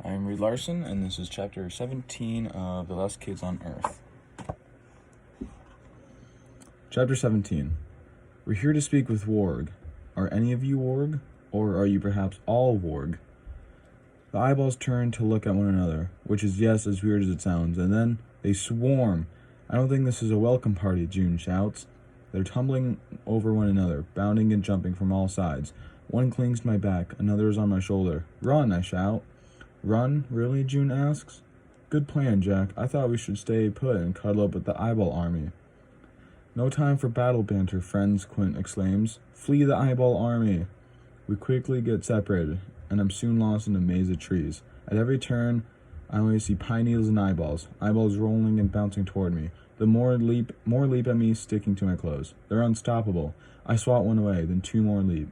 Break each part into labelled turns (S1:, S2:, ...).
S1: I'm Reed Larson, and this is chapter 17 of The Last Kids on Earth. Chapter 17. We're here to speak with Warg. Are any of you Warg? Or are you perhaps all Warg? The eyeballs turn to look at one another, which is yes, as weird as it sounds, and then they swarm. I don't think this is a welcome party, June shouts. They're tumbling over one another, bounding and jumping from all sides. One clings to my back, another is on my shoulder. Run, I shout. Run? Really? June asks. Good plan, Jack. I thought we should stay put and cuddle up with the eyeball army. No time for battle banter, friends, Quint exclaims. Flee the eyeball army. We quickly get separated, and I'm soon lost in a maze of trees. At every turn, I only see pine needles and eyeballs rolling and bouncing toward me. The more leap at me, sticking to my clothes. They're unstoppable. I swat one away, then two more leap.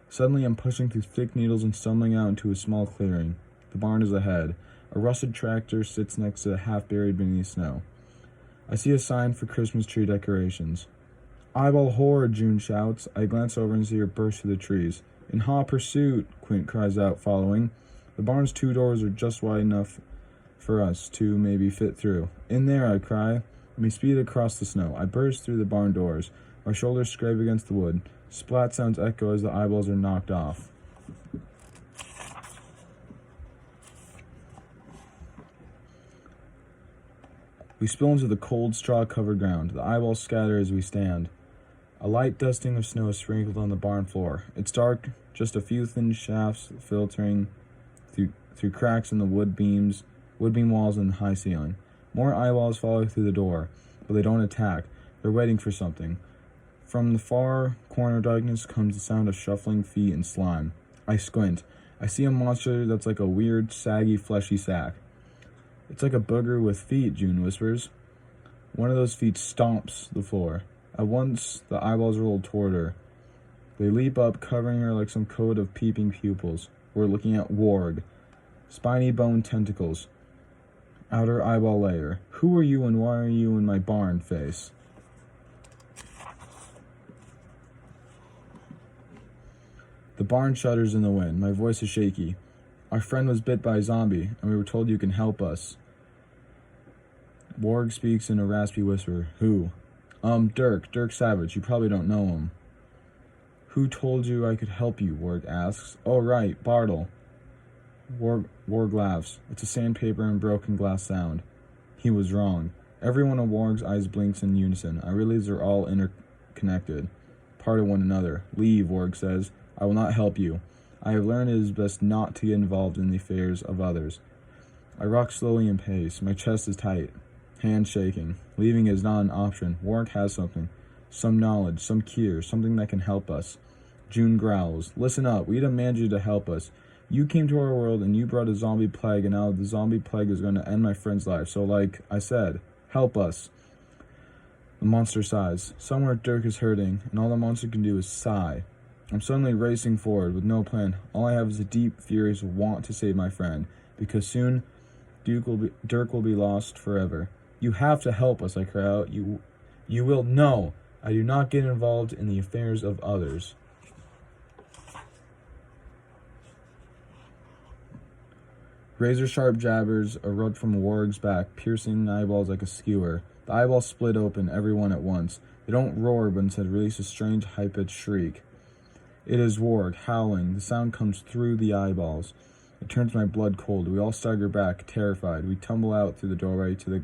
S1: Suddenly, I'm pushing through thick needles and stumbling out into a small clearing. The barn is ahead. A rusted tractor sits next to the half buried beneath snow. I see a sign for Christmas tree decorations. Eyeball horde, June shouts. I glance over and see her burst through the trees. In hot pursuit, Quint cries out, following. The barn's two doors are just wide enough for us to maybe fit through. In there, I cry. Let me speed across the snow. I burst through the barn doors. My shoulders scrape against the wood. Splat sounds echo as the eyeballs are knocked off. We spill into the cold, straw-covered ground. The eyeballs scatter as we stand. A light dusting of snow is sprinkled on the barn floor. It's dark, just a few thin shafts filtering through cracks in the wood beam walls and the high ceiling. More eyeballs follow through the door, but they don't attack. They're waiting for something. From the far corner darkness comes the sound of shuffling feet and slime. I squint. I see a monster that's like a weird, saggy, fleshy sack. It's like a booger with feet, June whispers. One of those feet stomps the floor. At once, the eyeballs roll toward her. They leap up, covering her like some coat of peeping pupils. We're looking at Warg. Spiny bone tentacles. Outer eyeball layer. Who are you and why are you in my barn, face? The barn shudders in the wind. My voice is shaky. Our friend was bit by a zombie, and we were told you can help us. Warg speaks in a raspy whisper. Who? Dirk Savage. You probably don't know him. Who told you I could help you? Warg asks. Oh, right, Bartle. Warg laughs. It's a sandpaper and broken glass sound. He was wrong. Every one of Warg's eyes blinks in unison. I realize they're all interconnected, part of one another. Leave, Warg says. I will not help you. I have learned it is best not to get involved in the affairs of others. I rock slowly in pace. My chest is tight. Hands shaking. Leaving is not an option. Warg has something. Some knowledge, some cure, something that can help us. June growls. Listen up. We demand you to help us. You came to our world and you brought a zombie plague, and now the zombie plague is going to end my friend's life. So like I said, help us. The monster sighs. Somewhere Dirk is hurting, and all the monster can do is sigh. I'm suddenly racing forward with no plan. All I have is a deep, furious want to save my friend, because soon Dirk will be lost forever. You have to help us, I cry out. You will. No, I do not get involved in the affairs of others. Razor-sharp jabbers erupt from Warg's back, piercing eyeballs like a skewer. The eyeballs split open, every one at once. They don't roar, but instead release a strange, high-pitched shriek. It is Warg, howling. The sound comes through the eyeballs. It turns my blood cold. We all stagger back, terrified. We tumble out through the doorway to the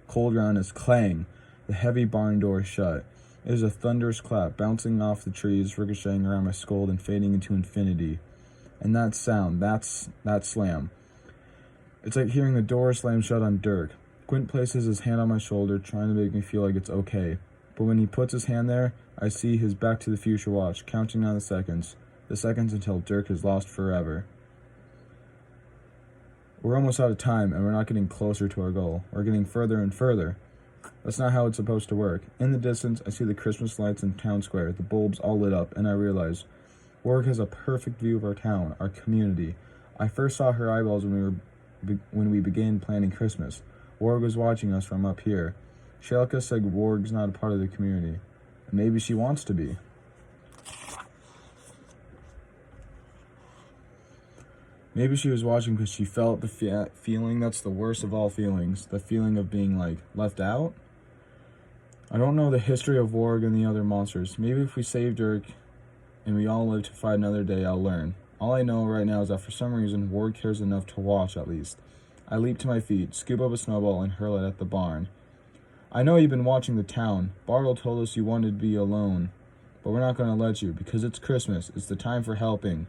S1: cold ground as clang! The heavy barn door shut. It is a thunderous clap, bouncing off the trees, ricocheting around my skull and fading into infinity. And that sound, that slam. It's like hearing the door slam shut on Dirk. Quint places his hand on my shoulder, trying to make me feel like it's okay. But when he puts his hand there, I see his Back to the Future watch, counting down the seconds until Dirk is lost forever. We're almost out of time, and we're not getting closer to our goal. We're getting further and further. That's not how it's supposed to work. In the distance, I see the Christmas lights in town square, the bulbs all lit up, and I realize Warg has a perfect view of our town, our community. I first saw her eyeballs when we began planning Christmas. Warg was watching us from up here. Shelka said Warg's not a part of the community. Maybe she wants to be. Maybe she was watching because she felt the feeling that's the worst of all feelings, the feeling of being, like, left out. I don't know the history of Warg and the other monsters. Maybe if we save Dirk and we all live to fight another day, I'll learn. All I know right now is that for some reason, Warg cares enough to watch, at least. I leap to my feet, scoop up a snowball, and hurl it at the barn. I know you've been watching the town. Bartle told us you wanted to be alone, but we're not going to let you, because it's Christmas. It's the time for helping.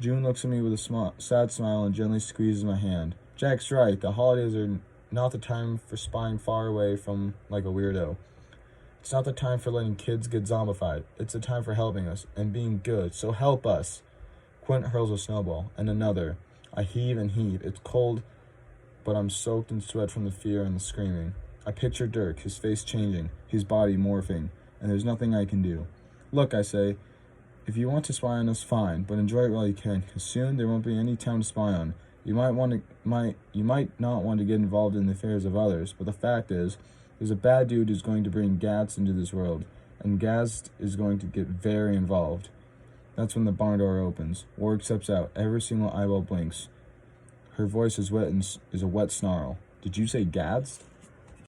S1: June looks at me with a sad smile and gently squeezes my hand. Jack's right. The holidays are not the time for spying far away from like a weirdo. It's not the time for letting kids get zombified. It's the time for helping us and being good. So help us. Quint hurls a snowball, and another. I heave and heave. It's cold, but I'm soaked in sweat from the fear and the screaming. I picture Dirk, his face changing, his body morphing, and there's nothing I can do. Look, I say, if you want to spy on us, fine, but enjoy it while you can, because soon there won't be any town to spy on. You might not want to get involved in the affairs of others, but the fact is, there's a bad dude who's going to bring Gats into this world, and Gast is going to get very involved. That's when the barn door opens. Warg steps out. Every single eyeball blinks. Her voice is a wet snarl. Did you say Gads?